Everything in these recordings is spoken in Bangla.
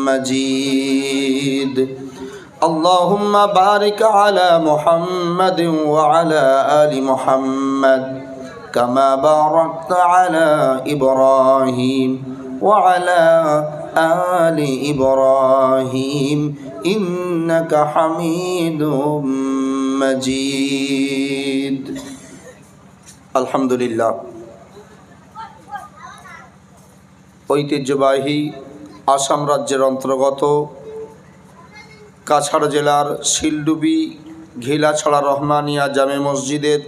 مجيد اللهم بارك على محمد وعلى آل محمد كما باركت على إبراهيم وعلى آل إبراهيم إنك حميد مجيد الحمد لله ঐতিহ্যবাহী আসাম রাজ্যের অন্তর্গত কাছাড় জেলার শিলডুবি ঘিলাছড়া রহমানিয়া জামে মসজিদের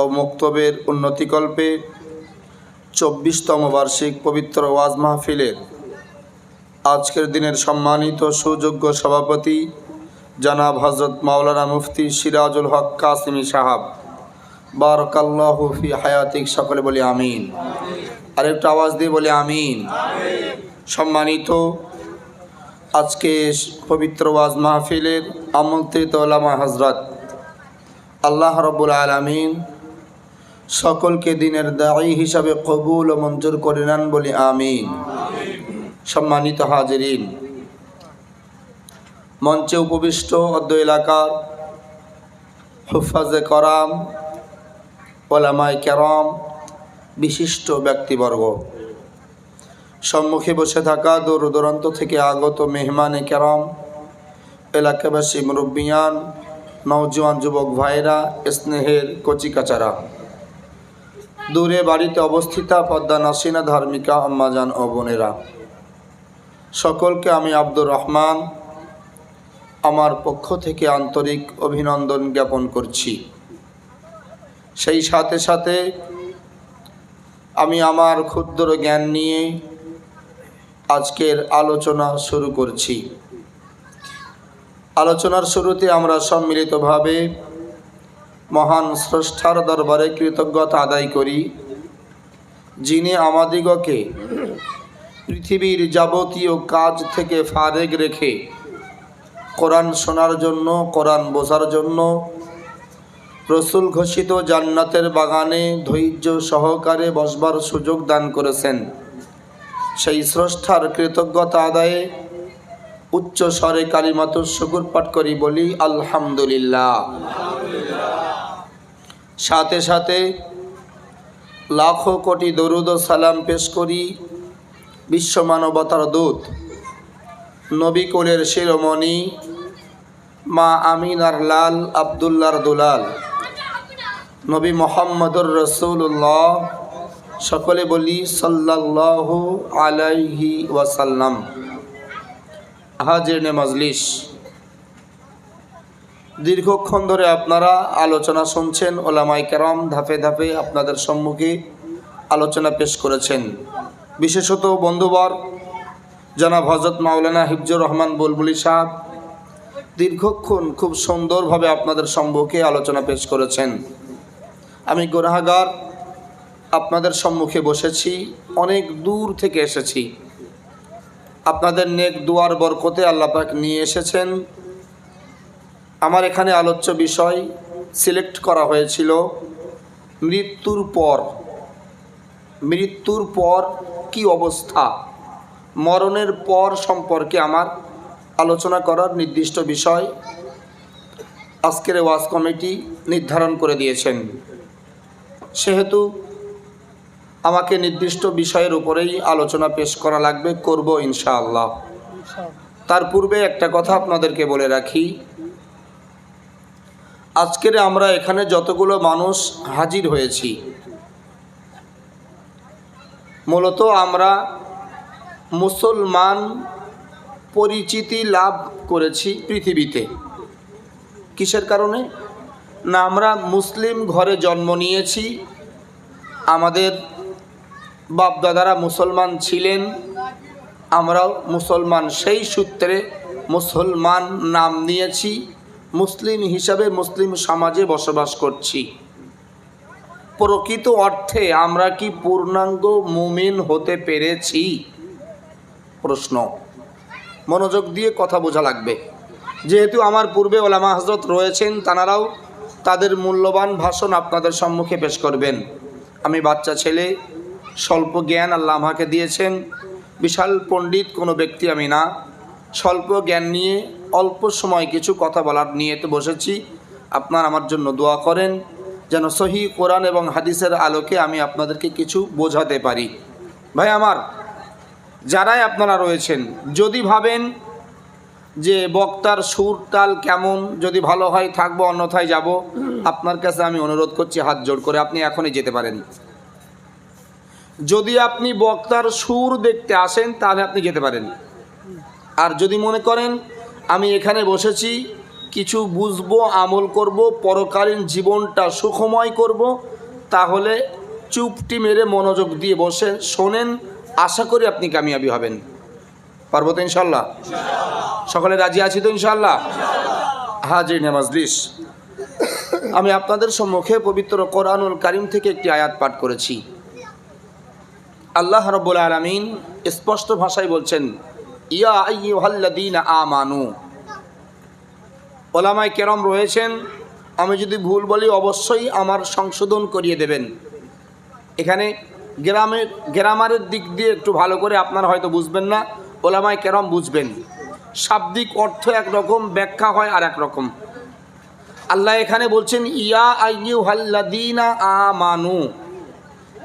ও মক্তবের উন্নতিকল্পে ২৪তম বার্ষিক পবিত্র ওয়াজ মাহফিলের আজকের দিনের সম্মানিত সুযোগ্য সভাপতি জনাব হযরত মাওলানা মুফতি সিরাজুল হক কাসিমি সাহাব, বারাকাল্লাহু ফি হায়াতিক। সকলে বলি আমিন। আরেকটা আওয়াজ দিয়ে বলি আমিন। সম্মানিত আজকে পবিত্র ওয়াজ মাহফিলের আমন্ত্রিত ওলামা হযরত, আল্লাহ রাব্বুল আলামিন সকলকে দিনের দাঈ হিসাবে কবুল ও মঞ্জুর করে নেন বলি আমিন। সম্মানিত হাজিরিন, মঞ্চে উপবিষ্ট অদ্য এলাকার হুফাজে করম, ওলামায়ে কেরাম, বিশিষ্ট ব্যক্তিবর্গ, সম্মুখে বসে থাকা দূর দূরান্ত থেকে আগত মেহমানে কেরাম, এলাকাবাসী মুরব্বিয়ান, নওজোয়ান যুবক ভাইরা, স্নেহের কচিকাচারা, দূরে বাড়িতে অবস্থিতা পদ্মা নাসিনা ধার্মিকা আম্মাজান ও বোনেরা, সকলকে আমি আব্দুর রহমান আমার পক্ষ থেকে আন্তরিক অভিনন্দন জ্ঞাপন করছি। সেই সাথে সাথে আমি আমার ক্ষুদ্র জ্ঞান নিয়ে আজকের আলোচনা শুরু করছি। আলোচনার শুরুতে আমরা সম্মিলিতভাবে মহান স্রষ্টার দরবারে কৃতজ্ঞতা আদায় করি, যিনি আমাদিগকে পৃথিবীর যাবতীয় কাজ থেকে ফারেগ রেখে কোরআন শোনার জন্য, কোরআন বোঝার জন্য রসুল ঘোষিত জান্নাতের বাগানে ধৈর্য সহকারে বসবার সুযোগ দান করেছেন। সেই স্রষ্টার কৃতজ্ঞতা আদায়ে উচ্চ স্বরে কালিমাতুশ শুকর পাঠ করি, বলি আলহামদুলিল্লাহ। সাথে সাথে লাখো কোটি দরুদ ও সালাম পেশ করি বিশ্ব মানবতার দূত, নবী কুলের শিরোমণি, মা আমিনার লাল, আব্দুল্লাহর দুলাল, নবী মুহাম্মদুর রাসূলুল্লাহ। সকলে বলি সাল্লাল্লাহু আলাইহি ওয়াসাল্লাম। হাজিরিনে মজলিস, দীর্ঘক্ষণ ধরে আপনারা আলোচনা শুনছেন। ওলামায়ে কেরাম ধাপে ধাপে আপনাদের সম্মুখে আলোচনা পেশ করেছেন। বিশেষত বন্ধুবর জনাব হযরত মাওলানা হিফজুর রহমান বুলবুলি সাহেব দীর্ঘক্ষণ খুব সুন্দরভাবে আপনাদের সম্মুখে আলোচনা পেশ করেছেন। আমি গুনাহগার আপনাদের সম্মুখে বসেছি, অনেক দূর থেকে এসেছি। আপনাদের নেক দুয়ার বরকতে আল্লাহ পাক নিয়ে এসেছেন। আমার এখানে আলোচ্য বিষয় সিলেক্ট করা হয়েছিল মৃত্যুর পর কি অবস্থা, মরণের পর সম্পর্কে আমার আলোচনা করার নির্দিষ্ট বিষয় আজকের ওয়াজ কমিটি নির্ধারণ করে দিয়েছেন। সেহেতু আমাকে নির্দিষ্ট বিষয়ের উপরেই আলোচনা পেশ করা লাগবে, করব ইনশাআল্লাহ। তার পূর্বে একটা কথা আপনাদেরকে বলে রাখি, আজকের আমরা এখানে যতগুলো মানুষ হাজির হয়েছি, মূলত আমরা মুসলমান পরিচিতি লাভ করেছি পৃথিবীতে। কিসের কারণে? না, আমরা মুসলিম ঘরে জন্ম নিয়েছি, আমাদের বাপদাদারা মুসলমান ছিলেন, আমরাও মুসলমান, সেই সূত্রে মুসলমান নাম নিয়েছি, মুসলিম হিসাবে মুসলিম সমাজে বসবাস করছি। প্রকৃত অর্থে আমরা কি পূর্ণাঙ্গ মুমিন হতে পেরেছি? প্রশ্ন। মনোযোগ দিয়ে কথা বোঝা লাগবে। যেহেতু আমার পূর্বে ওলামা হযরত রয়েছেন, তানারাও তাদের মূল্যবান ভাষণ আপনাদের সম্মুখে পেশ করবেন। আমি বাচ্চা ছেলে, স্বল্প জ্ঞান আল্লাহ আমাকে দিয়েছেন, বিশাল পণ্ডিত কোনো ব্যক্তি আমি না, স্বল্প জ্ঞান নিয়ে অল্প সময় কিছু কথা বলার নিয়েতে বসেছি। আপনারা আমার জন্য দোয়া করেন যেন সহিহ কোরআন এবং হাদিসের আলোকে আমি আপনাদেরকে কিছু বোঝাতে পারি। ভাই আমার, যারাই আপনারা রয়েছেন, যদি ভাবেন যে বক্তার সুর তাল কেমন, যদি ভালো হয় থাকবো, অন্যথায় যাব, আপনার কাছে আমি অনুরোধ করছি হাত জোড় করে আপনি এখনই যেতে পারেন। যদি আপনি বক্তার সুর দেখতে আসেন তাহলে আপনি যেতে পারেন। আর যদি মনে করেন আমি এখানে বসেছি কিছু বুঝবো, আমল করব, পরকালীন জীবনটা সুখময় করব, তাহলে চুপটি মেরে মনোযোগ দিয়ে বসে শোনেন, আশা করি আপনি কামিয়াবি হবেন। পারবো তো ইনশাল্লাহ? সকলে রাজি আছি তো ইনশাল্লাহ? হাজির মাজলিস, আমি আপনাদের সম্মুখে পবিত্র কোরআনুল কারীম থেকে একটি আয়াত পাঠ করেছি। আল্লাহ রাব্বুল আলামিন স্পষ্ট ভাষায় বলছেন, ইয়া আইয়ুহাল্লাযীনা আমানু। ওলামায়ে কেরাম রয়েছেন, আমি যদি ভুল বলি অবশ্যই আমার সংশোধন করিয়ে দেবেন। এখানে গ্রামারের দিক দিয়ে একটু ভালো করে আপনারা হয়তো বুঝবেন না, ওলামায়ে কেরাম বুঝবেন। শাব্দিক অর্থ একরকম, ব্যাখ্যা হয় আর একরকম। আল্লাহ এখানে বলছেন ইয়া আইয়ুহাল্লাযীনা আমানু।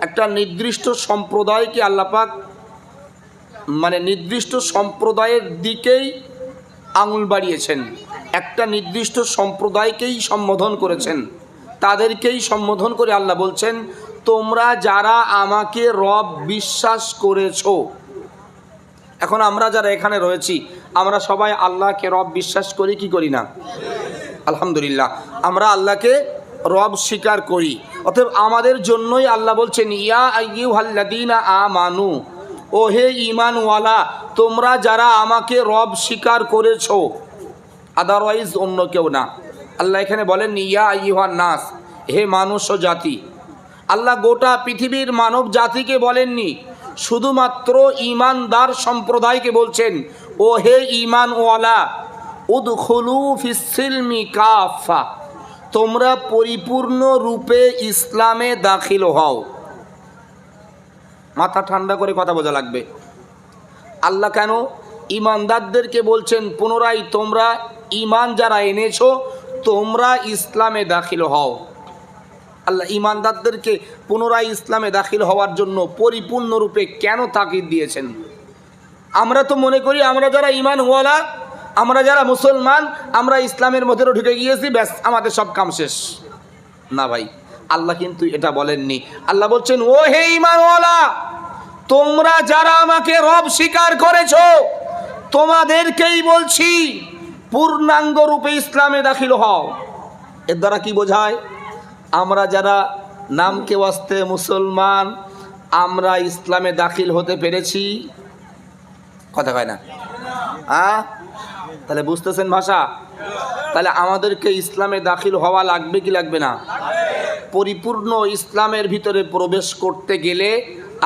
একটা নির্দিষ্ট সম্প্রদায়কে আল্লাহ পাক নির্দিষ্ট সম্প্রদায়ের দিকেই আঙুল বাড়িয়েছেন, একটা নির্দিষ্ট সম্প্রদায়কেই সম্বোধন করেছেন, তাদেরকেই সম্বোধন করে আল্লাহ বলছেন তোমরা যারা আমাকে রব বিশ্বাস করেছো। এখন আমরা যারা এখানে রয়েছি আমরা সবাই আল্লাহকে রব বিশ্বাস করি কি করি না? আলহামদুলিল্লাহ, আমরা আল্লাহকে রব স্বীকার করি। অতএব আমাদের জন্যই আল্লাহ বলছেন ইয়া আইয়ুহাল্লাযীনা আমানু, ও হে ঈমানওয়ালা, তোমরা যারা আমাকে রব স্বীকার করেছো, আদারওয়াইজ অন্য কেউ না। আল্লাহ এখানে বলেন ইয়া আইয়ুহান নাস, হে মানুষ ও জাতি। আল্লাহ গোটা পৃথিবীর মানব জাতিকে বলেননি, শুধুমাত্র ঈমানদার সম্প্রদায়কে বলছেন ও হে ঈমানওয়ালা, উদখুলু ফিস সিলমি কাফা, তোমরা পরিপূর্ণ রূপে ইসলামে দাখিল হও। মাথা ঠান্ডা করে কথা বোঝা লাগবে। আল্লাহ কেন ঈমানদারদেরকে বলছেন পুনরায় তোমরা ঈমান যারা এনেছো তোমরা ইসলামে দাখিল হও? আল্লাহ ঈমানদারদেরকে পুনরায় ইসলামে দাখিল হওয়ার জন্য পরিপূর্ণরূপে কেন তাকিদ দিয়েছেন? আমরা তো মনে করি আমরা যারা ঈমানওয়ালা, আমরা যারা মুসলমান, আমরা ইসলামের মধ্যে ঢুকে গিয়েছি, ব্যাস আমাদের সব কাম শেষ। না ভাই, আল্লাহ কিন্তু এটা বলেননি। আল্লাহ বলছেন ও হে ঈমানওয়ালা, তোমরা যারা আমাকে রব স্বীকার করেছো তোমাদেরকেই বলছি পূর্ণাঙ্গ রূপে ইসলামে দাখিল হও। এর দ্বারা কি বোঝায়? আমরা যারা নামকে ওয়াস্তে মুসলমান, আমরা ইসলামে দাখিল হতে পেরেছি? কথা কয় না? তাহলে বুঝতেছেন ভাষা? তাহলে আমাদেরকে ইসলামে দাখিল হওয়া লাগবে কি লাগবে না? পরিপূর্ণ ইসলামের ভিতরে প্রবেশ করতে গেলে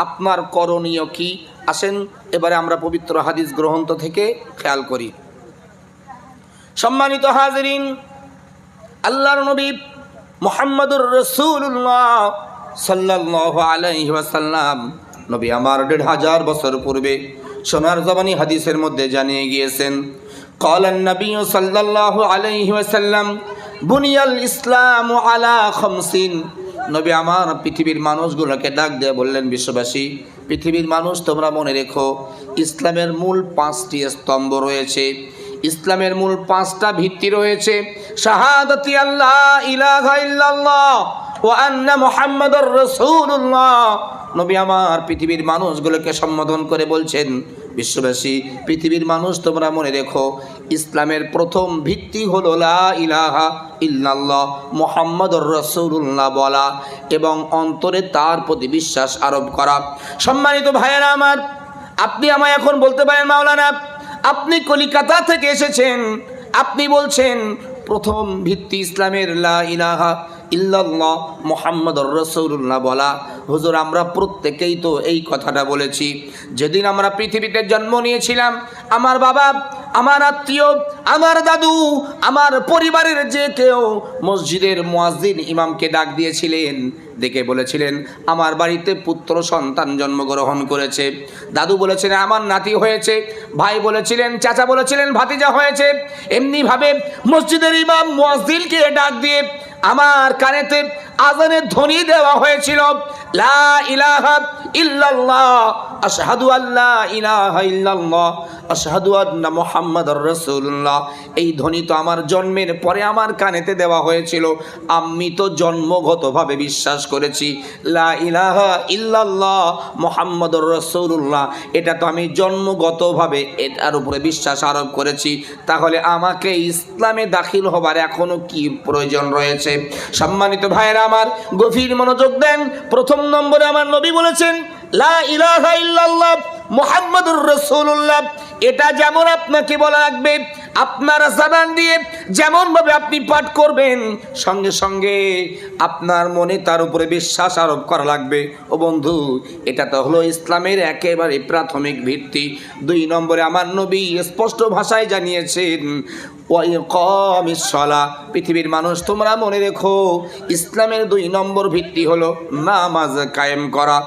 আপনার করণীয় কি? আসেন এবারে আমরা পবিত্র হাদিস গ্রন্থ থেকে খেয়াল করি। সম্মানিত হাজিরিন, আল্লাহর নবী মুহাম্মদুর রাসূলুল্লাহ সাল্লাল্লাহু আলাইহি ওয়াসাল্লাম, নবী আমার ১৫০০ বছর পূর্বে সোনার জবানি হাদিসের মধ্যে জানিয়ে গিয়েছেন, ক্বালান নবী সাল্লাল্লাহু আলাইহি ওয়াসাল্লাম বুনিয়াল ইসলামু আলা খামসিন। নবী আমার পৃথিবীর মানুষগুলোকে ডাক দিয়ে বললেন, বিশ্ববাসী, পৃথিবীর মানুষ তোমরা মনে রেখো, ইসলামের মূল ৫টি স্তম্ভ রয়েছে, ইসলামের মূল ৫টা ভিত্তি রয়েছে। শাহাদাতি আল্লাহ ইলাহা ইল্লাল্লাহ ওয়া আন্না মুহাম্মাদুর রাসূলুল্লাহ। নবী আমার পৃথিবীর মানুষগুলোকে সম্বোধন করে বলছেন, বিশ্ববাসী, পৃথিবীর মানুষ তোমরা মনে রেখো, ইসলামের প্রথম ভিত্তি হলো লা ইলাহা ইল্লাল্লাহ মুহাম্মাদুর রাসূলুল্লাহ বলা এবং অন্তরে তার প্রতি বিশ্বাস আরোপ করা। সম্মানিত ভাইয়েরা আমার, আপনি আমায় এখন বলতে পারেন, মাওলানা আপনি কলিকাতা থেকে এসেছেন, আপনি বলছেন প্রথম ভিত্তি ইসলামের লা ইলাহা ইল্লাল্লাহ মুহাম্মাদুর রাসূলুল্লাহ বলা। হুজুর, আমরা প্রত্যেকেই তো এই কথাটা বলেছি। যেদিন আমরা পৃথিবীতে জন্ম নিয়েছিলাম, আমার বাবা আমার আত্মীয়, আমার দাদু, আমার পরিবারের যে কেউ মসজিদের মুয়াজ্জিন ইমামকে ডাক দিয়েছিলেন, দেখে বলেছিলেন আমার বাড়িতে পুত্র সন্তান জন্মগ্রহণ করেছে। দাদু বলেছিলেন আমার নাতি হয়েছে, ভাই বলেছিলেন, চাচা বলেছিলেন ভাতিজা হয়েছে। এমনিভাবে মসজিদের ইমাম মুয়াজ্জিনকে ডাক দিয়ে আমার কানেতে আযানের ধ্বনি দেওয়া হয়েছিল, লা ইলাহা ইল্লাল্লাহ, আশহাদু আল্লা ইলাহা ইল্লাল্লাহ, আশহাদু আন্না মুহাম্মাদুর রাসূলুল্লাহ। এই ধ্বনি তো আমার জন্মের পরে আমার কানেতে দেওয়া হয়েছিল। আমি তো জন্মগতভাবে বিশ্বাস করেছি লা ইলাহা ইল্লাল্লাহ মুহাম্মাদুর রাসূলুল্লাহ, এটা তো আমি জন্মগতভাবে এটার উপরে বিশ্বাস আরোপ করেছি। তাহলে আমাকে ইসলামে দাখিল হবার এখনো কি প্রয়োজন রয়েছে? সম্মানিত ভাইরা আমার, গভীর মনোযোগ দেন। প্রথম নম্বরে আমার নবী বলেছেন লা ইলাহা ইল্লাল্লাহ মুহাম্মাদুর রাসূলুল্লাহ। এটা যেমন আপনাকে বলা লাগবে, আপনার জবান দিয়ে যেমন ভাবে আপনি পাঠ করবেন, সঙ্গে সঙ্গে আপনার মনে তার উপরে বিশ্বাস আরোপ করা লাগবে। ও বন্ধু, এটা তো হলো ইসলামের একেবারে প্রাথমিক ভিত্তি। 2 নম্বরে আমার নবী স্পষ্ট ভাষায় জানিয়েছেন ওয়া ইকামিস সালাহ। পৃথিবীর মানুষ তোমরা মনে রেখো, ইসলামের 2 নম্বর ভিত্তি হলো নামাজ কায়েম করা।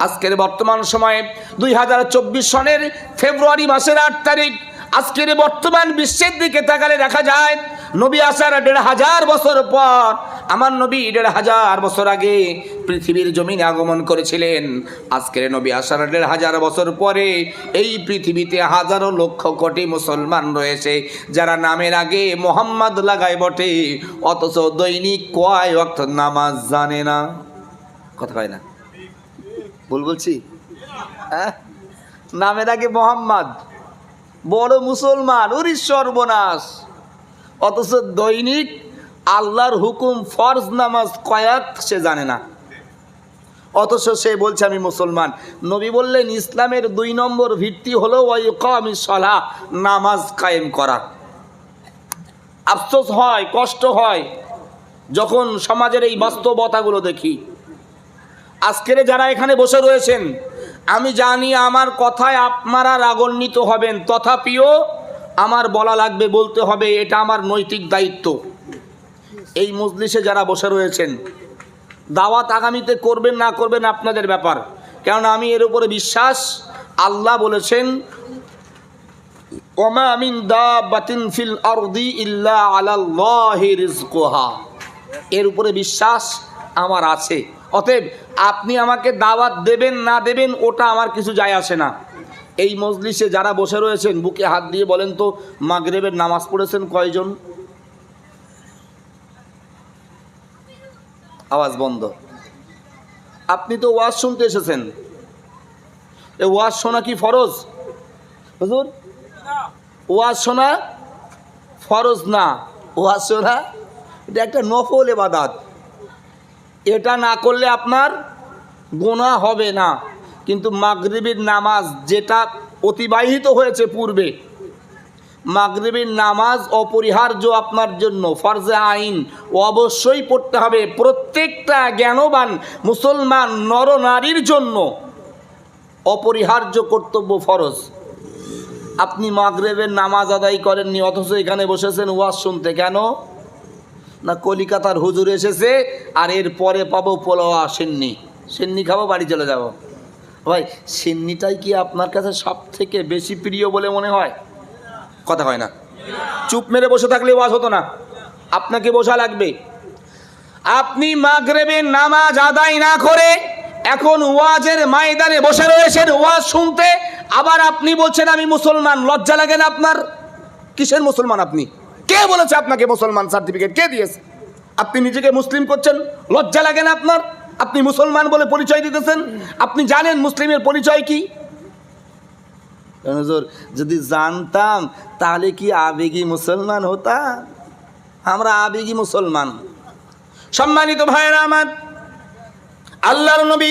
আজকের বর্তমান সময়ে 2024 সনের ফেব্রুয়ারি মাসের 8 তারিখ, আজকের বর্তমান বিশ্বের দিকে তাকালে দেখা যায় নবী আসার 1500 বছর পর, আমার নবী 1500 বছর আগে পৃথিবীর জমিনে আগমন করেছিলেন। আজকের নবী আসার 1500 বছর পরে এই পৃথিবীতে হাজারো লক্ষ কোটি মুসলমান রয়েছে যারা নামের আগে মোহাম্মদ লাগায় বটে, অথচ দৈনিক কয় ওয়াক্ত নামাজ জানে না। কথা হয় না? বলছি হ্যাঁ, নামের আগে মোহাম্মদ, বড় মুসলমান, ওরে সর্বনাশ, অথচ দৈনিক আল্লাহর হুকুম ফরজ নামাজ কয়াত সে জানে না, অথচ সে বলছে আমি মুসলমান। নবী বললেন ইসলামের 2 নম্বর ভিত্তি হলো ওয়া ইকামিস সালাহ, নামাজ কায়েম করা। আফসোস হয়, কষ্ট হয় যখন সমাজের এই বাস্তবতাগুলো দেখি। আজকের যারা এখানে বসে রয়েছেন, আমি জানি আমার কথায় আপনারা রাগান্বিত হবেন, তথাপিও আমার বলা লাগবে, বলতে হবে, এটা আমার নৈতিক দায়িত্ব। এই মজলিসে যারা বসে রয়েছেন, দাওয়াত আগামীতে করবেন না করবেন আপনাদের ব্যাপার, কেননা আমি এর উপরে বিশ্বাস। আল্লাহ বলেছেন ওমা মিন দাব্বাতিন ফিল আরদি ইল্লা আলাল্লাহি রিজকুহা, এর উপরে বিশ্বাস আমার আছে। অতএব আপনি আমাকে দাওয়াত দেবেন না দেবেন ওটা আমার কিছু যায় আসে না। এই মজলিসে যারা বসে রয়েছেন, বুকে হাত দিয়ে বলেন তো মাগরিবের নামাজ পড়েছেন কয়জন? আওয়াজ বন্ধ। আপনি তো ওয়াজ শুনতে এসেছেন, এ ওয়াজ শোনা কি ফরজ? হুজুর, ওয়াজ শোনা ফরজ না, ওয়াজ শোনা এটা একটা নফল ইবাদত। এটা না করলে আপনার গুনাহ হবে না। কিন্তু মাগরিবের নামাজ যেটা অতিবাহিত হয়েছে পূর্বে, মাগরিবের নামাজ অপরিহার্য আপনার জন্য, ফরজে আইন, অবশ্যই পড়তে হবে। প্রত্যেকটা জ্ঞানবান মুসলমান নর নারীর জন্য অপরিহার্য কর্তব্য, ফরজ। আপনি মাগরিবের নামাজ আদায় করেননি, অথচ এখানে বসেছেন ওয়াজ শুনতে। কেন? না কলিকাতার হুজুর এসেছে আর এর পরে পাবো পোলাও সিন্নি, সিন্নি খাবো, বাড়ি চলে যাব। ভাই, সিন্নিটাই কি আপনার কাছে সব থেকে বেশি প্রিয় বলে মনে হয়? কথা হয় না। চুপ মেরে বসে থাকলে ওয়াজ হতো না, আপনাকে বসা লাগবে। আপনি মাগরিবের নামাজ আদায় না করে এখন ওয়াজের ময়দানে বসে রয়েছেন ওয়াজ শুনতে, আবার আপনি বলছেন আমি মুসলমান। লজ্জা লাগে না আপনার? কিসের মুসলমান আপনি? কে বলেছে আপনাকে মুসলমান সার্টিফিকেট কে দিয়েছে? আপনি নিজেকে মুসলিম করছেন, লজ্জা লাগে না আপনার? আপনি মুসলমান বলে পরিচয় দিতেছেন, আপনি জানেন মুসলিমের পরিচয় কি? যদি জানতাম তাহলে কি আবেগী মুসলমান হতাম? আমরা আবেগী মুসলমান। সম্মানিত ভাইরা আমার, আল্লাহর নবী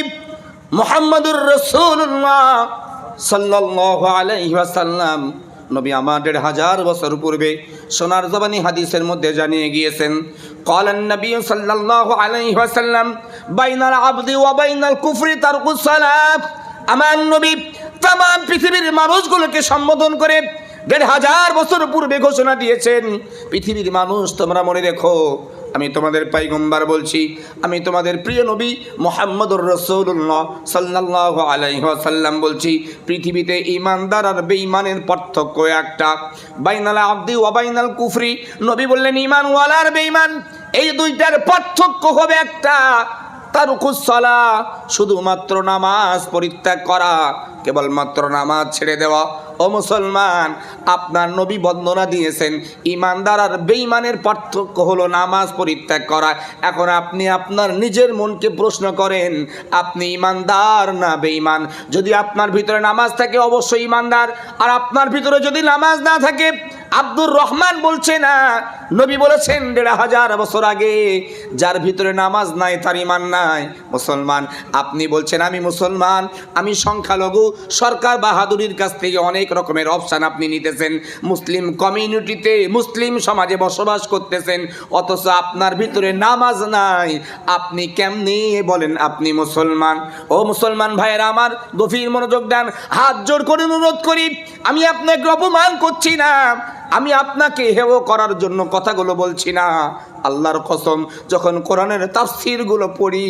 মুহাম্মদুর রাসূলুল্লাহ সাল্লাল্লাহু আলাইহি ওয়াসাল্লাম, নবী আমার 1500 বছর পূর্বে সোনার জবানি হাদিসের মধ্যে জানিয়ে গিয়েছেন, ক্বালান নবী সাল্লাল্লাহু আলাইহি ওয়াসাল্লাম বাইনাল আবদি ওয়া বাইনাল কুফরি তারকুস সালাত। আমার নবী तमाम পৃথিবীর মানুষগুলোকে সম্বোধন করে ১,৫০০ বছর পূর্বে ঘোষণা দিয়েছেন, পৃথিবীর মানুষ তোমরা মনে রেখো, আমি তোমাদের পয়গম্বর বলছি, আমি তোমাদের প্রিয় নবী মুহাম্মদুর রাসূলুল্লাহ সাল্লাল্লাহু আলাইহি ওয়াসাল্লাম বলছি, পৃথিবীতে ঈমানদার আর বেঈমানের পার্থক্য একটা, বাইনাল আবদি ওয়া বাইনাল কুফরি। নবী বললেন ঈমান ওয়ালা আর বেঈমান এই দুইটার পার্থক্য হবে একটা, তারকুস সালাহ, শুধুমাত্র নামাজ পরিত্যাগ করা, কেবলমাত্র নামাজ ছেড়ে দেওয়া। ও মুসলমান, আপনার নবী বর্ণনা দিয়েছেন ঈমানদার আর বেঈমানের পার্থক্য হলো নামাজ পরিত্যাগ করা। এখন আপনি আপনার নিজের মনকে প্রশ্ন করেন, আপনি ঈমানদার না বেঈমান? যদি আপনার ভিতরে নামাজ থাকে অবশ্যই ঈমানদার, আর আপনার ভিতরে যদি নামাজ না থাকে, আব্দুর রহমান বলছে না, নবী বলেছেন ১,৫০০ বছর আগে, যার ভিতরে নামাজ নাই তার ঈমান নাই। মুসলমান, আপনি বলছেন আমি মুসলমান, আমি সংখ্যালঘু, সরকার বাহাদুরির কাছ থেকে অনেক রকমের অপশান আপনি নিতেছেন, মুসলিম কমিউনিটিতে মুসলিম সমাজে বসবাস করতেছেন, অথচ আপনার ভিতরে নামাজ নাই। আপনি কেমনি বলেন আপনি মুসলমান? ও মুসলমান ভাইয়েরা আমার, গভীর মনোযোগ দেন, হাত জোড় করে অনুরোধ করি, আমি আপনাকে অপমান করছি না, আমি আপনাকে হেয় করার জন্য কথাগুলো বলছি না। আল্লাহর কসম, যখন কোরআনের তাফসীরগুলো পড়ি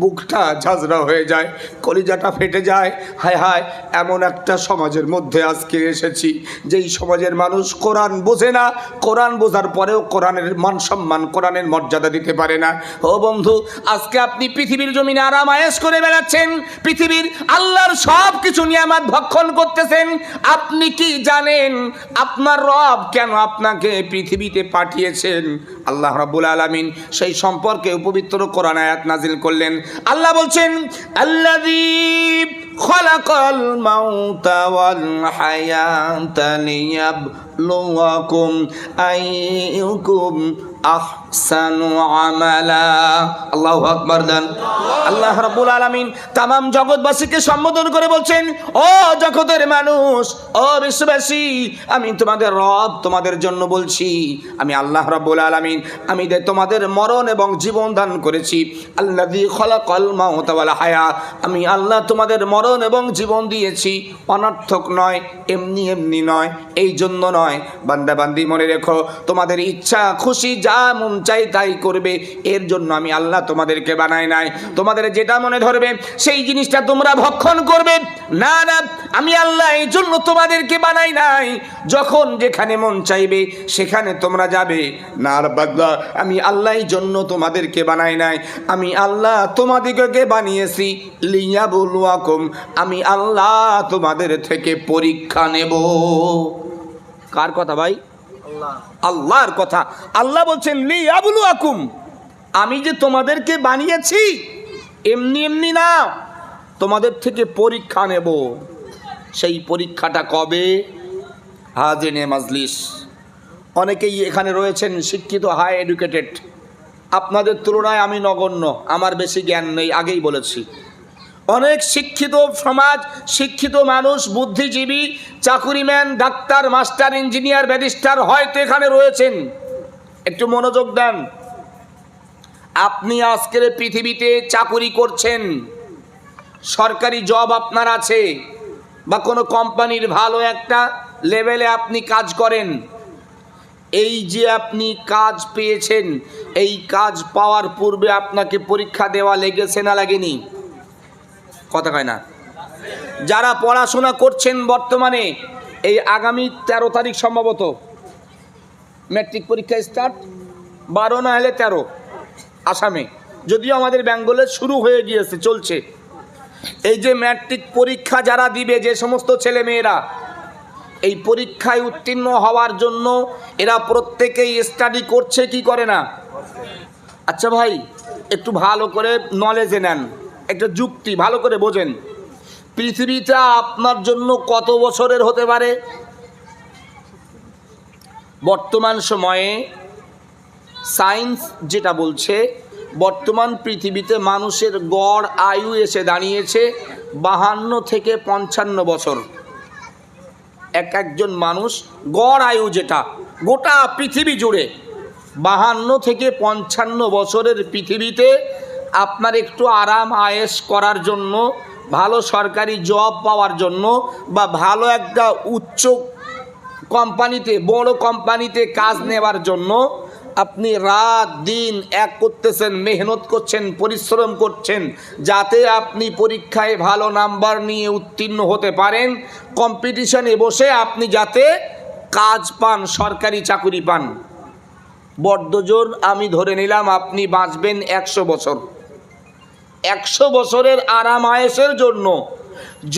বুকটা ঝাঁঝরা হয়ে যায়, কলিজাটা ফেটে যায়। হায় হায়, এমন একটা সমাজের মধ্যে আজকে এসেছি যেই সমাজের মানুষ কোরআন বোঝে না, কোরআন বোঝার পরেও কোরআনের মান সম্মান, কোরআনের মর্যাদা দিতে পারে না। ও বন্ধু, আজকে আপনি পৃথিবীর জমিনে আরাম আয়েশ করে বেড়াচ্ছেন, পৃথিবীর আল্লাহর সব কিছু নিয়ামত ভক্ষণ করতেছেন। আপনি কি জানেন আপনার রব কেন আপনাকে পৃথিবীতে পাঠিয়েছেন? আল্লাহ রাব্বুল আলামিন সেই সম্পর্কে পবিত্র কোরআন আয়াত নাজিল করলেন। আল্লাহ বলছেন, আল্লাযী খালাকাল মাউতা ওয়াল হায়াতা লিয়াবলুয়াকুম আইয়ুকুম আহসানু আমালা। আল্লাহু আকবার দেন। আল্লাহ রাব্বুল আলামিন তামাম জগৎবাসীকে সম্বোধন করে বলছেন, ও জগতের মানুষ, ও বিশ্ববাসী, আমি তোমাদের রব, তোমাদের জন্য বলছি, আমি আল্লাহ রাব্বুল আলামিন, আমি তোমাদের মরণ এবং জীবন দান করেছি। আল্লাযী খালাকাল মাউতা ওয়াল হায়াত, আমি আল্লাহ তোমাদের মরণ এবং জীবন দিয়েছি, অনর্থক নয়, এমনি এমনি নয়, এই জন্য নয়। বান্দা বান্দি মনে রেখো, তোমাদের ইচ্ছা খুশি যা মন চাই তাই করবে, এর জন্য আমি আল্লাহ তোমাদেরকে বানাই নাই। তোমাদের যেটা মনে ধরবে সেই জিনিসটা তোমরা ভক্ষণ করবে, না না, আমি আল্লাহ এই জন্য তোমাদেরকে বানাই নাই, যখন যেখানে মন চাইবে সেখানে তোমরা যাবে। না বান্দা, আমি আল্লাহ এই জন্য তোমাদেরকে বানাই নাই, আমি আল্লাহ তোমাদেরকে বানিয়েছি লিয়াবলুয়াকুম, আমি আল্লাহ তোমাদের থেকে পরীক্ষা নেব। কার কথা ভাই? আল্লাহর কথা। আল্লাহ বলছেন লিয়াবলুয়াকুম, আমি যে তোমাদেরকে বানিয়েছি এমনি এমনি না, তোমাদের থেকে পরীক্ষা নেব। সেই পরীক্ষাটা কবে? হাজিনে মাজলিস, অনেকেই এখানে রয়েছেন শিক্ষিত, হাই এডুকেটেড, আপনাদের তুলনায় আমি নগণ্য, আমার বেশি জ্ঞান নেই, আগেই বলেছি। অনেক শিক্ষিত সমাজ, শিক্ষিত মানুষ, বুদ্ধিজীবী, চাকুরিম্যান, ডাক্তার, মাস্টার, ইঞ্জিনিয়ার, ব্যারিস্টার হয়তো এখানে রয়েছেন। একটু মনোযোগ দেন। আপনি আজকের পৃথিবীতে চাকুরি করছেন, সরকারি জব আপনার আছে, বা কোনো কোম্পানির ভালো একটা লেভেলে আপনি কাজ করেন। এই যে আপনি কাজ পেয়েছেন, এই কাজ পাওয়ার পূর্বে আপনাকে পরীক্ষা দেওয়া লেগেছে না লাগেনি? কথা কয় না। যারা পড়াশোনা করছেন বর্তমানে, এই আগামী 13 তারিখ সম্ভবত ম্যাট্রিক পরীক্ষা স্টার্ট, 12 না হলে 13 আসামে, যদিও আমাদের বেঙ্গলে শুরু হয়ে গিয়েছে, চলছে। এই যে ম্যাট্রিক পরীক্ষা যারা দিবে, যে সমস্ত ছেলে মেয়েরা এই পরীক্ষায় উত্তীর্ণ হওয়ার জন্য এরা প্রত্যেকেই স্টাডি করছে কি করে না? আচ্ছা ভাই, একটু ভালো করে নলেজে নেন, একটা যুক্তি ভালো করে বোঝেন। পৃথিবীটা আপনার জন্য কত বছরের হতে পারে? বর্তমান সময়ে সায়েন্স যেটা বলছে, বর্তমান পৃথিবীতে মানুষের গড় আয়ু এসে দাঁড়িয়েছে 52 থেকে 55 বছর। একজন মানুষ গড় আয়ু যেটা গোটা পৃথিবী জুড়ে 52 থেকে 55 বছরের পৃথিবীতে আপনার একটু আরাম আয়েশ করার জন্য, ভালো সরকারি জব পাওয়ার জন্য, বা ভালো একটা উচ্চ কোম্পানিতে, বড় কোম্পানিতে কাজ নেওয়ার জন্য আপনি রাত দিন এক করতেছেন, মেহনত করছেন, পরিশ্রম করছেন, যাতে আপনি পরীক্ষায় ভালো নাম্বার নিয়ে উত্তীর্ণ হতে পারেন, কম্পিটিশনে বসে আপনি যাতে কাজ পান, সরকারি চাকুরি পান। বড্ডজোর আমি ধরে নিলাম আপনি বাঁচবেন 100 বছর। 100 বছরের আরাম আয়েশের জন্য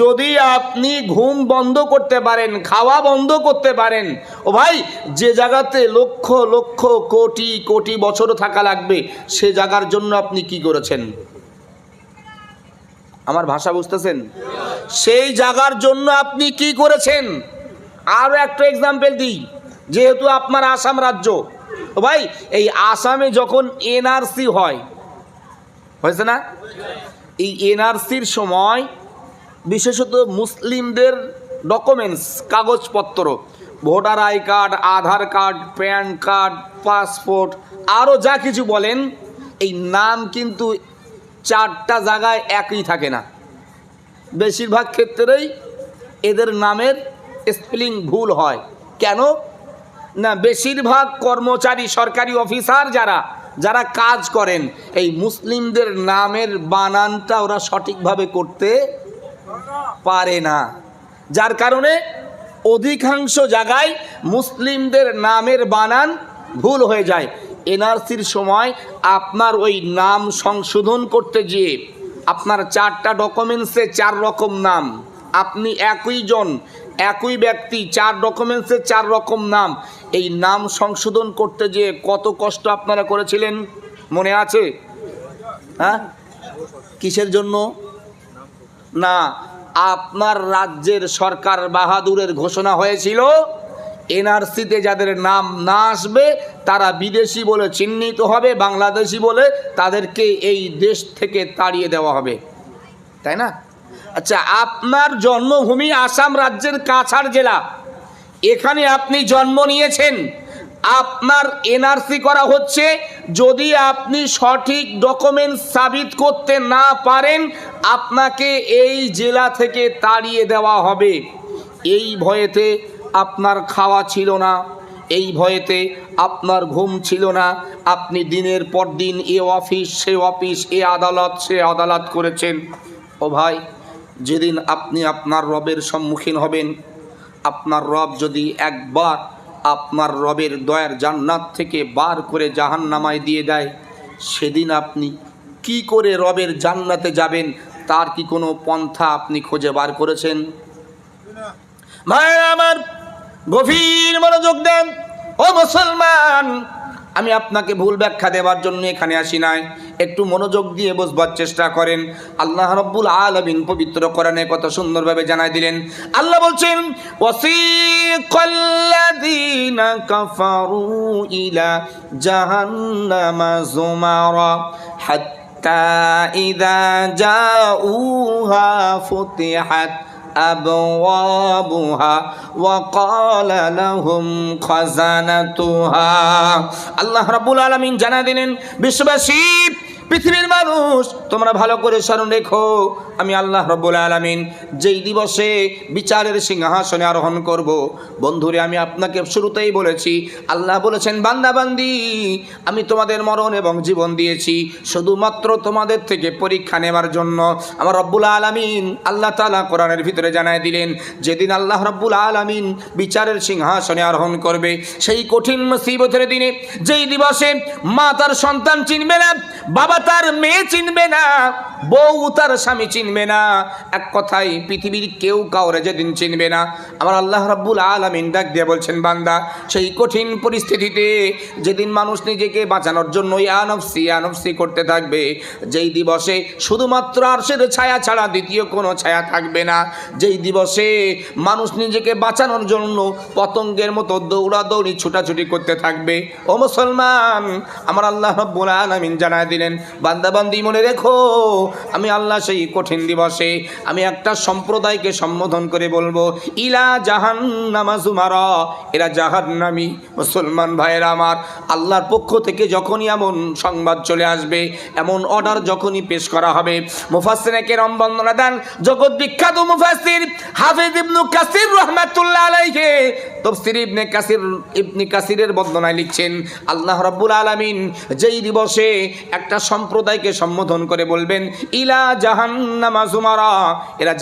যদি আপনি ঘুম বন্ধ করতে পারেন, খাওয়া বন্ধ করতে পারেন, ও ভাই যে জায়গাতে লক্ষ লক্ষ কোটি কোটি বছর থাকা লাগবে সে জায়গার জন্য আপনি কি করেছেন? আমার ভাষা বুঝতেছেন? সেই জায়গার জন্য আপনি কি করেছেন? আরও একটা এক্সাম্পল দিই, যেহেতু আপনার আসাম রাজ্য, ও ভাই এই আসামে যখন এনআরসি হয়, হয়েছে না? এই এনআরসির সময় বিশেষত মুসলিমদের ডকুমেন্টস, কাগজপত্র, voter I card, Aadhaar card, pan card, passport, আরও যা কিছু বলেন, এই নাম কিন্তু 4টা জায়গায় একই থাকে না। বেশিরভাগ ক্ষেত্রেই এদের নামের স্পেলিং ভুল হয়। কেন না? বেশিরভাগ কর্মচারী, সরকারি অফিসার যারা কাজ করেন, এই মুসলিমদের নামের বানানটা ওরা সঠিকভাবে করতে পারে না, যার কারণে অধিকাংশ জায়গায় মুসলিমদের নামের বানান ভুল হয়ে যায়। এনআরসির সময় আপনার ওই নাম সংশোধন করতে গিয়ে আপনার 4টা ডকুমেন্টসে 4 রকম নাম, আপনি একই জন, একই ব্যক্তি, 4 ডকুমেন্টসে 4 রকম নাম, এই নাম সংশোধন করতে গিয়ে কত কষ্ট আপনারা করেছিলেন মনে আছে? হ্যাঁ, কিসের জন্য? না, আপনার রাজ্যের সরকার বাহাদুরের ঘোষণা হয়েছিল এনআরসিতে যাদের নাম না আসবে তারা বিদেশি বলে চিহ্নিত হবে, বাংলাদেশি বলে তাদেরকে এই দেশ থেকে তাড়িয়ে দেওয়া হবে, তাই না? আচ্ছা, আপনার জন্মভূমি আসাম রাজ্যের কাছাড় জেলা, এখানে আপনি জন্ম নিয়েছেন, আপনার এনআরসি করা হচ্ছে, যদি আপনি সঠিক ডকুমেন্টস সাবিত করতে না পারেন আপনাকে এই জেলা থেকে তাড়িয়ে দেওয়া হবে। এই ভয়েতে আপনার খাওয়া ছিল না, এই ভয়েতে আপনার ঘুম ছিল না, আপনি দিনের পর দিন এ অফিস সে অফিস, এ আদালত সে আদালত করেছেন। ও ভাই, যেদিন আপনি আপনার রবের সম্মুখীন হবেন, আপনার রব যদি একবার আপনার রবের দয়ার জান্নাত থেকে বার করে জাহান্নামায় দিয়ে দেয়, সেদিন আপনি কি করে রবের জান্নাতে যাবেন তার কি কোনো পন্থা আপনি খুঁজে বার করেছেন? ভাই আমার, গভীর মনোযোগ দেন। ও মুসলমান, আমি আপনাকে ভুল ব্যাখ্যা দেওয়ার জন্য এখানে আসি নাই, একটু মনোযোগ দিয়ে বুঝবার চেষ্টা করেন। আল্লাহ রাব্বুল আলামিন পবিত্র কোরআনে কত সুন্দরভাবে জানাই দিলেন। আল্লাহ বলছেন, ওয়াসিকাল্লাযীনা কাফারু ইলা জাহান্নামা যুমারা হাত্তা ইযা জাউহা ফুতিহাত আবওয়াবুহা ওয়া ক্বালা লাহুম খাযানাতুহা। আল্লাহ রাব্বুল আলামিন জানা দিলেন, বিশ্ববাসী, পৃথিবীর মানুষ, তোমরা ভালো করে স্মরণ রেখো, আমি আল্লাহ রাব্বুল আলামিন যেই দিবসে বিচারের সিংহাসনে আরোহণ করব, বন্ধুরে আমি আপনাকে শুরুতেই বলেছি, আল্লাহ বলেছেন, বান্দা বান্দি, আমি তোমাদের মরণ এবং জীবন দিয়েছি শুধুমাত্র তোমাদের থেকে পরীক্ষা নেওয়ার জন্য। আমার রব্বুল আলামিন আল্লাহ তাআলা কোরআনের ভিতরে জানায় দিলেন, যেদিন আল্লাহ রব্বুল আলামিন বিচারের সিংহাসনে আরোহণ করবে, সেই কঠিন মুসিবতের দিনে, যেই দিবসে মা তার সন্তান চিনবে না, বাবা তার মেয়ে চিনবে না, বউ তার স্বামী চিনবে না, এক কথায় পৃথিবীর কেউ কাউরে যেদিন চিনবে না, আমার আল্লাহ রাব্বুল আলামিন ডাক দিয়ে বলছেন, বান্দা, সেই কঠিন পরিস্থিতিতে যেদিন মানুষ নিজেকে বাঁচানোর জন্য ইয়া নফসি করতে থাকবে, যেই দিবসে শুধুমাত্র আরশের ছায়া ছাড়া দ্বিতীয় কোনো ছায়া থাকবে না, যেই দিবসে মানুষ নিজেকে বাঁচানোর জন্য পতঙ্গের মতো দৌড়াদৌড়ি ছুটাছুটি করতে থাকবে, ও মুসলমান, আমার আল্লাহ রাব্বুল আলামিন জানায় দিলেন, বান্দা বান্দি, মনে রেখো, আমি আল্লাহ সেই কঠিন দিবসে আমি একটা সম্প্রদায়কে সম্বোধন করে বলবো, ইলা জাহান্নামা যুমারা, এরা জাহান্নামী। মুসলমান ভাইয়েরা আমার, আল্লাহর পক্ষ থেকে যখনই এমন সংবাদ চলে আসবে, এমন অর্ডার যখনই পেশ করা হবে, মুফাসসিরিনে কেরাম বর্ণনা দেন, জগৎ বিখ্যাত মুফাসসির হাফেজ ইবনে কাসির রাহমাতুল্লাহ আলাইহি তাফসীর ইবনে কাসিরের বর্ণনায় লিখছেন আল্লাহ রাব্বুল আলামিন যেই দিবসে একটা সম্প্রদায়কে সম্বোধন করে বলবেন ইলা জাহান্নামা যুমারা, এরা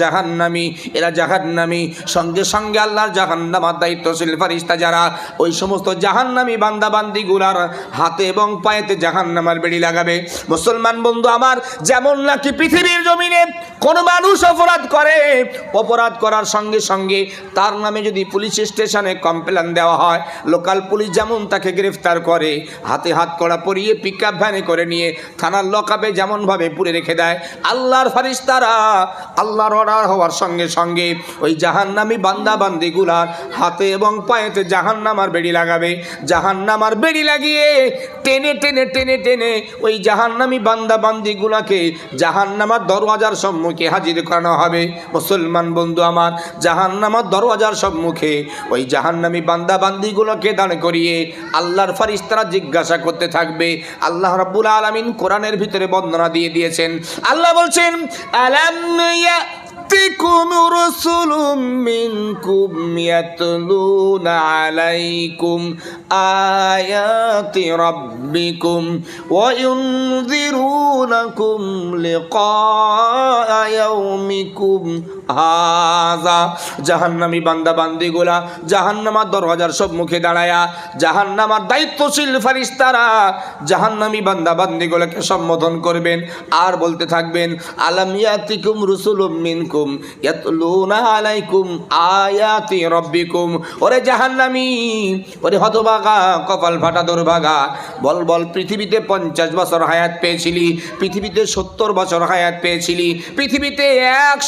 জাহান্নামী। সঙ্গে সঙ্গে আল্লাহর জাহান্নামের দায়িত্বশীল ফেরেশতা যারা, ওই সমস্ত জাহান্নামী বান্দা বান্দীগুলার হাতে এবং পায়েতে জাহান্নামের বেড়ি লাগাবে। মুসলমান বন্ধু আমার, যেমন নাকি পৃথিবীর জমিনে কোন মানুষ অপরাধ করার সঙ্গে সঙ্গে তার নামে যদি পুলিশ স্টেশনে কমপ্লেন দেওয়া হয়, লোকাল পুলিশ যেমন তাকে গ্রেফতার করে, হাতে হাত কড়া পরিয়ে পিকআপ ভ্যানে করে নিয়ে থানার লকআপে যেমনভাবে পুরে রেখে দেয়, আল্লাহর ফেরেশতারা আল্লাহর অর্ডার হওয়ার সঙ্গে সঙ্গে ওই জাহান্নামী বান্দা বান্দীগুলার হাতে এবং পায়েতে জাহান্নামার বেড়ি লাগাবে। জাহান্নামার বেড়ি লাগিয়ে টেনে টেনে টেনে টেনে ওই জাহান্নামী বান্দা বান্দীগুলাকে জাহান্নামার দরওয়াজার সম্মুখে হাজির করানো হবে। মুসলমান বন্ধু আমার, জাহান্নামার দরওয়াজার সম্মুখে ওই জাহান্নামী বান্দা বান্দীগুলোকে দাঁড় করিয়ে আল্লাহর ফেরেশতারা জিজ্ঞাসা করতে থাকবে। আল্লাহ রাব্বুল আলামিন কোরআনের ভিতরে বর্ণনা দিয়ে দিয়েছেন। আল্লাহ বলছেন আলাম ইয়াতিকুম রাসূলুম মিনকুম ইয়াতলুনা আলাইকুম আয়াতি রাব্বিকুম ওয়া ইউনযিরুনাকুম লিকা ইয়াউমিকুম হাযা। জাহান্নামী বান্দা বান্দীগুলা জাহান্নামের দরওয়াজার সম্মুখে দাঁড়ায়া জাহান্নামের দায়িত্বশীল ফেরেশতারা জাহান্নামী বান্দা বান্দীগুলোকে সম্বোধন করবেন আর বলতে থাকবেন আলাম ইয়াতিকুম রাসূলুম মিনকুম ইয়াতলুনা আলাইকুম আয়াতি রাব্বিকুম। ওরে জাহান্নামী, ওরে হতভাগা, কপাল ফাটা দুর্ভাগা, বল পৃথিবীতে 50 বছর হায়াত পেয়েছিলি, পৃথিবীতে 70 বছর হায়াত পেয়েছিলি, পৃথিবীতে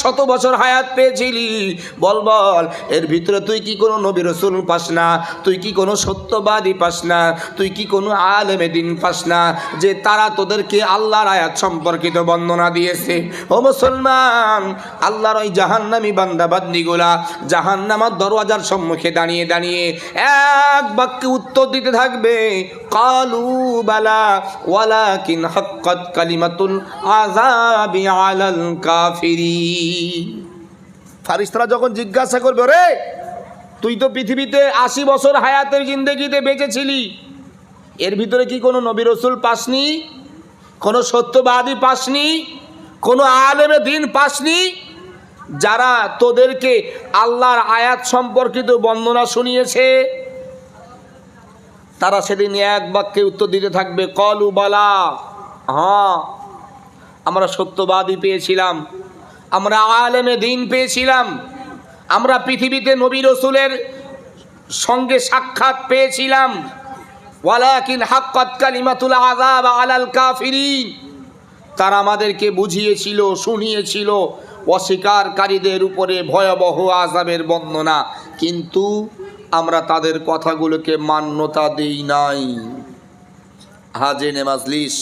100 বছর হায়াত পেয়েছিলি, বল এর ভিতরে তুই কি কোনো নবী রাসূল পাস না? তুই কি কোনো সত্যবাদী পাস না? তুই কি কোনো আলেমে দ্বীন পাস না যে তারা তোদেরকে আল্লাহর আয়াত সম্পর্কিত বর্ণনা দিয়েছে? ও মুসলমান, আল্লাহর ওই জাহান্নামী বান্দা বান্দীগুলা জাহান্নামের দরওয়াজার সম্মুখে দাঁড়িয়ে দাঁড়িয়ে এক বাক্যে উত্তর দিতে থাকবে কালু বালা ওয়ালাকিন হাক্কাত কালিমাতুল আযাবি আলাল কাফিরিন। ফেরেশতারা যখন জিজ্ঞাসা করবে, রে তুই তো পৃথিবীতে 80 বছর হায়াতের জিন্দেগিতে বেঁচেছিলি, এর ভিতরে কি কোনো নবী রাসূল পাসনি? কোনো সত্যবাদী পাসনি? কোনো আলেমে দ্বীন পাসনি যারা তোদেরকে আল্লাহর আয়াত সম্পর্কিত বর্ণনা শুনিয়েছে? তারা সেদিন এক বাক্যে উত্তর দিতে থাকবে কলু বালা, হ্যাঁ আমরা সত্যবাদী পেয়েছিলাম, আমরা আলেমে দ্বীন পেয়েছিলাম, আমরা পৃথিবীতে নবী রাসূলের সঙ্গে সাক্ষাৎ পেয়েছিলাম। ওয়ালাকিন হাক্কাত কালিমাতুল আযাব আলাল কাফিরিন। তারা আমাদেরকে বুঝিয়েছিল, শুনিয়েছিল অস্বীকারীদের উপরে ভয়াবহ আযাবের বর্ণনা, কিন্তু আমরা তাদের কথাগুলোকে মান্যতা দেই নাই। হাজেনে মাজলিস,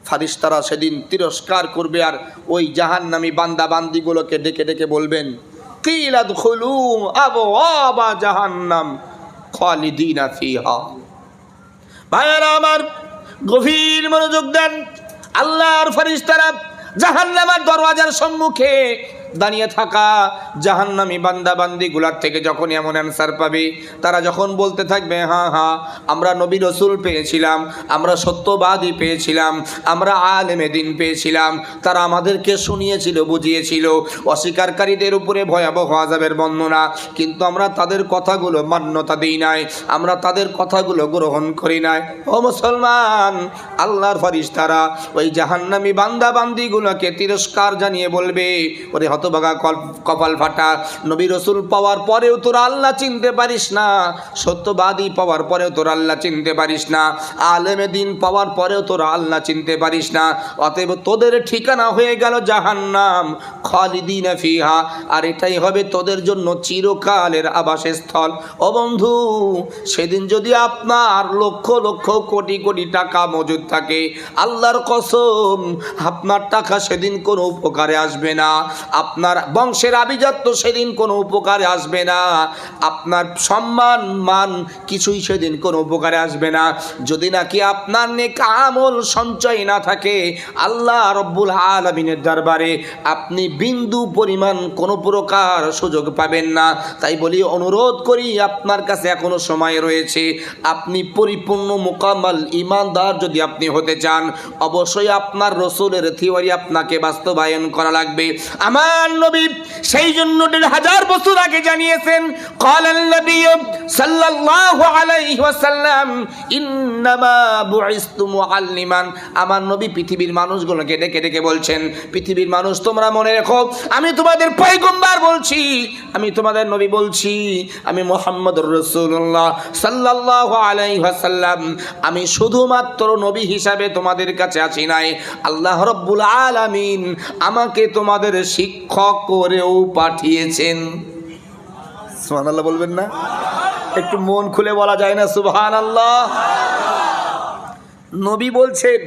ফেরেশতারা সেদিন তিরস্কার করবে আর ওই জাহান্নামী বান্দা বান্দীগুলোকে ডেকে ডেকে বলবেন কিলা দুখুলু আবওয়াবা জাহান্নাম খালিদিনা ফিহা। ভাইরা আমার, গভীর মনোযোগ দেন। আল্লাহর ফেরেশতারা জাহান্নামের দরওয়াজার সম্মুখে দাঁড়িয়ে থাকা জাহান্নামী বান্দা বান্দীগুলার থেকে যখন এমন অ্যান্সার পাবে, তারা যখন বলতে থাকবে হ্যাঁ আমরা নবী রাসূল পেয়েছিলাম, আমরা সত্যবাদী পেয়েছিলাম, আমরা আলেমে দ্বীন পেয়েছিলাম, তারা আমাদেরকে শুনিয়েছিল, বুঝিয়েছিল অস্বীকারীদের উপরে ভয়াবহ আযাবের বর্ণনা, কিন্তু আমরা তাদের কথাগুলো মান্যতা দিই নাই, আমরা তাদের কথাগুলো গ্রহণ করি নাই। ও মুসলমান, আল্লাহর ফেরেশতারা ওই জাহান্নামী বান্দা বান্দীগুলোকে তিরস্কার জানিয়ে বলবে, ওরে হতভাগা, কপাল ফাটা, নবী রাসূল পাওয়ার পরেও তোরা আল্লাহ চিনতে পারিস না, সত্যবাদী পাওয়ার পরেও তোরা আল্লাহ চিনতে পারিস না, আলেমে দ্বীন পাওয়ার পরেও তোরা আল্লাহ চিনতে পারিস না, অতএব তোদের ঠিকানা হয়ে গেল জাহান্নাম খালিদিনা ফিহা, আর এটাই হবে তোদের জন্য চিরকালের আবাসস্থল। ও বন্ধু, সেদিন যদি আপনার লক্ষ লক্ষ কোটি কোটি টাকা মজুদ থাকে, আল্লাহর কসম আপনার টাকা সেদিন কোনো উপকারে আসবে না। আপনার বংশের আভিজাত্য সেদিন কোনো উপকারে আসবে না, আপনার সম্মান মান কিছুই সেদিন কোনো উপকারে আসবে না। যদি নাকি আপনার নেক আমল সঞ্চয় না থাকে, আল্লাহ রব্বুল আলামিনের দরবারে আপনি বিন্দু পরিমাণ কোনো প্রকার সুযোগ পাবেন না। তাই বলি, অনুরোধ করি আপনার কাছে এখনো সময় রয়েছে। আপনি পরিপূর্ণ মোকাম্মল ইমানদার যদি আপনি হতে চান, অবশ্যই আপনার রসুলের থিওরি আপনাকে বাস্তবায়ন করা লাগবে। আমার নবী সেই জন্য 1000 বছর আগে জানিয়েছেন, ক্বালান নবী সাল্লাল্লাহু আলাইহি ওয়াসাল্লাম ইন্নামা বুইসতু মুআল্লিমান। আমার নবী পৃথিবীর মানুষগুলোকে ডেকে ডেকে বলছেন, পৃথিবীর মানুষ তোমরা মনে রেখো, আমি তোমাদের পয়গম্বর বলছি, আমি তোমাদের নবী বলছি, আমি মুহাম্মদুর রাসূলুল্লাহ সাল্লাল্লাহু আলাইহি ওয়াসাল্লাম, আমি শুধুমাত্র নবী হিসাবে তোমাদের কাছে আসি নাই, আল্লাহ রাব্বুল আলামিন আমাকে তোমাদের শিক্ষক করেও পাঠিয়েছেন। সুবহানাল্লাহ বলবেন না? একটু মন খুলে বলা যায় না সুবহানাল্লাহ? নবী বলছেন,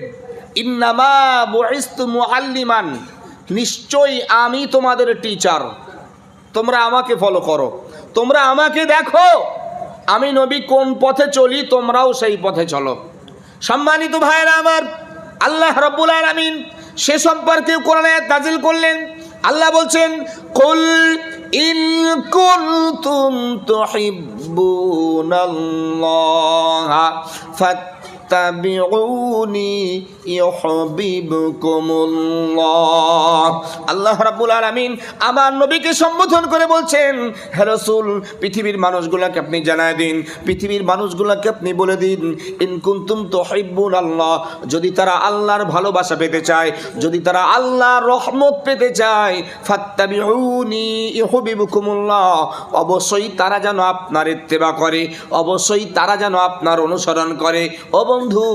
ইন্নামা বুইসতু মুআল্লিমান, নিশ্চয়ই আমি তোমাদের টিচার, তোমরা আমাকে ফলো করো, তোমরা আমাকে দেখো, আমি নবী কোন পথে চলি তোমরাও সেই পথে চলো। সম্মানিত ভাইরা আমার, আল্লাহ রাব্বুল আলামিন সে সম্পর্কে কোরআনে আয়াত নাযিল করলেন। আল্লাহ বলছেন, কুল ইন কুনতুম তুহিব্বুনাল্লাহা ফাত্তাবিউনি ইউহিব্বুকুমুল্লাহ। আল্লাহ রাব্বুল আলামিন আমার নবীকে সম্বোধন করে বলছেন, হে রাসূল, পৃথিবীর মানুষগুলোকে আপনি জানায় দিন, পৃথিবীর মানুষগুলোকে আপনি বলে দিন, ইন কুনতুম তুহিব্বুনাল্লাহ, যদি তারা আল্লাহর ভালোবাসা পেতে চায়, যদি তারা আল্লাহর রহমত পেতে চায়, ফাত্তাবিউনি ইউহিব্বুকুমুল্লাহ, অবশ্যই তারা যেন আপনার ইত্তেবা করে, অবশ্যই তারা যেন আপনার অনুসরণ করে। ও বন্ধু,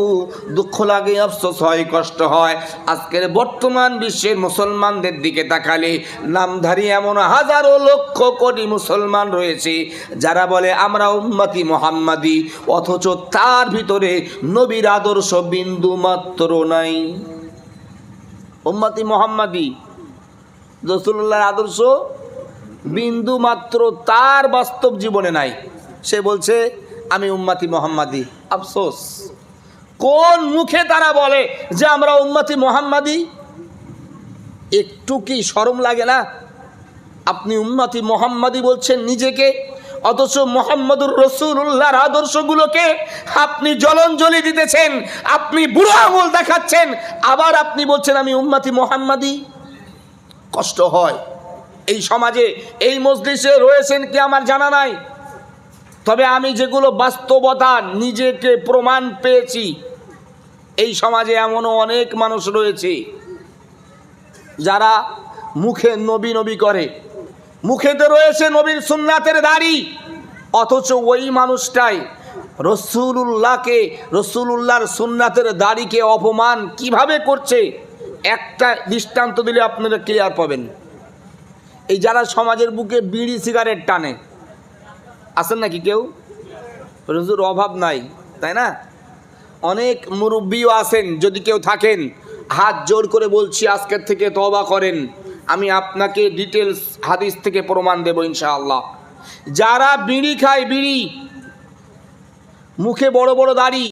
দুঃখ লাগে, আফসোস হয়, কষ্ট হয়, আজকের বর্তমান বিশ্বের মুসলমানদের দিকে তাকালে নামধারী এমন হাজারো লক্ষ কোটি মুসলমান রয়েছে যারা বলে আমরা উম্মতি মুহাম্মাদি, অথচ তার ভিতরে নবীর আদর্শ বিন্দু মাত্র নাই। উম্মতি মুহাম্মাদি, রাসূলুল্লাহর আদর্শ বিন্দু মাত্র তার বাস্তব জীবনে নাই। সে বলছে আমি উম্মতি মুহাম্মাদি। আফসোস, কোন মুখে তারা বলে যে আমরা উম্মতি মুহাম্মাদি? একটু কি শরম লাগে না? আপনি উম্মতি মুহাম্মাদি বলছেন নিজেকে, অথচ মুহাম্মদুর রাসূলুল্লাহর আদর্শগুলোকে আপনি জলাঞ্জলি দিতেছেন, আপনি বুড়ো আঙুল দেখাচ্ছেন, আবার আপনি বলছেন আমি উম্মতি মুহাম্মাদি। কষ্ট হয়। এই সমাজে এই মজলিসে রয়েছেন কি আমার জানা নাই, তবে আমি যেগুলো বাস্তবতা নিজেকে প্রমাণ পেয়েছি, এই সমাজে এমনও অনেক মানুষ রয়েছে যারা মুখে নবী নবী করে, মুখেতে রয়েছে নবীর সুন্নাতের দাড়ি, অথচ ওই মানুষটাই রাসূলুল্লাহকে, রাসূলুল্লাহর সুন্নাতের দাড়িকে অপমান কিভাবে করছে, একটা দৃষ্টান্ত দিলে আপনারা ক্লিয়ার পাবেন। এই যারা সমাজের বুকে বিড়ি সিগারেট টানে, আছেন নাকি কেউ? রুজুর অভাব নাই, তাই না? অনেক মুরব্বিও আছেন, যদি কেউ থাকেন হাত জোর করে বলছি আজকের থেকে তওবা করেন, আমি আপনাকে ডিটেলস হাদিস থেকে প্রমাণ দেব ইনশাআল্লাহ। যারা বিড়ি খায়, বিড়ি, মুখে বড় বড় দাড়ি,